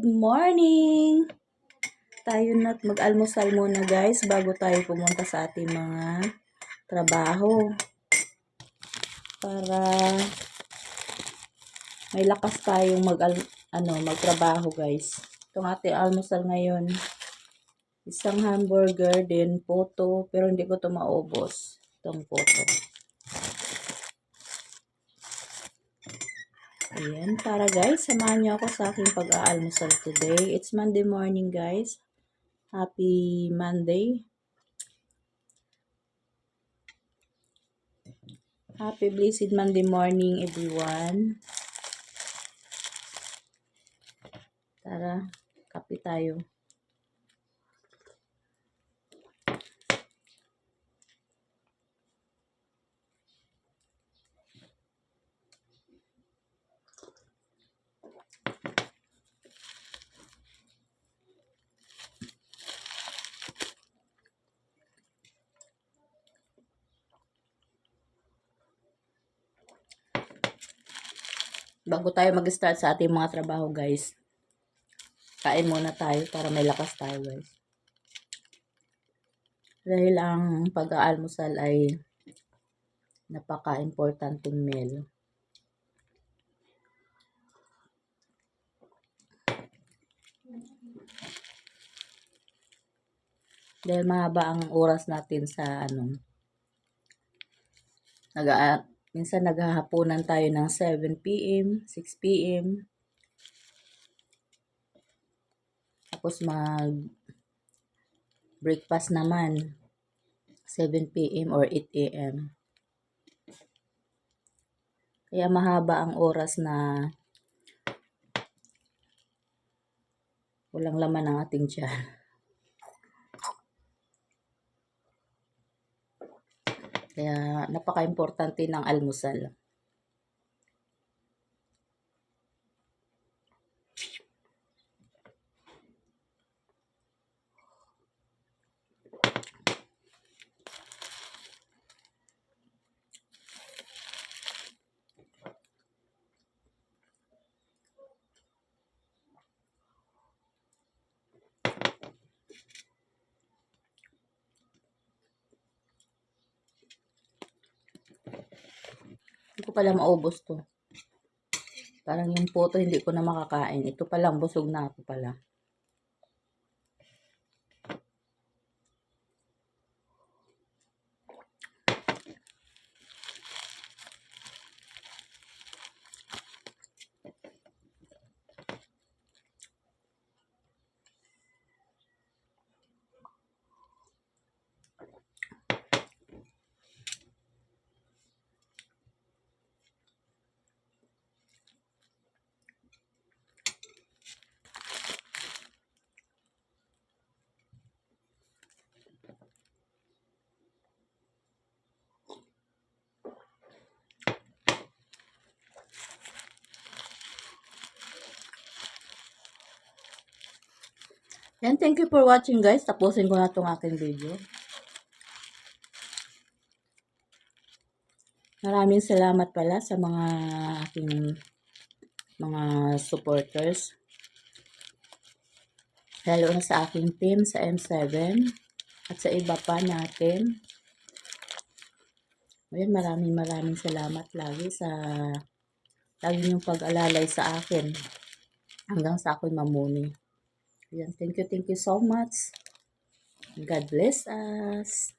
Good morning! Tayo na't mag-almusal muna guys bago tayo pumunta sa ating mga trabaho. Para may lakas tayong magtrabaho guys. Itong ating almusal ngayon. Isang hamburger, din puto, pero hindi ko ito maubos. Itong puto. Ayan, para guys, samahan niyo ako sa aking pag-aalmusal today. It's Monday morning guys. Happy Monday. Happy blessed Monday morning everyone. Tara, kape tayo. Bago tayo mag-start sa ating mga trabaho guys, kain muna tayo para may lakas tayo guys. Dahil ang pag-aalmusal ay napaka-importanting meal. Dahil mahaba ang oras natin sa minsan naghahaponan tayo ng 7 PM, 6 PM. Tapos breakfast naman 7 PM or 8 AM. Kaya mahaba ang oras na walang laman ang ating tiyan. Kaya napaka-importante ng almusal. Hindi ko pala maubos to. Parang yung puto hindi ko na makakain. Ito palang busog na ako pala. Yan, thank you for watching guys. Tapusin ko na itong aking video. Maraming salamat pala sa mga aking mga supporters. Lalo na sa aking team sa M7 at sa iba pa natin. Ayan, maraming salamat lagi sa lagi niyong pag-alalay sa akin hanggang sa ako'y mamuni. Ayan, thank you so much. God bless us.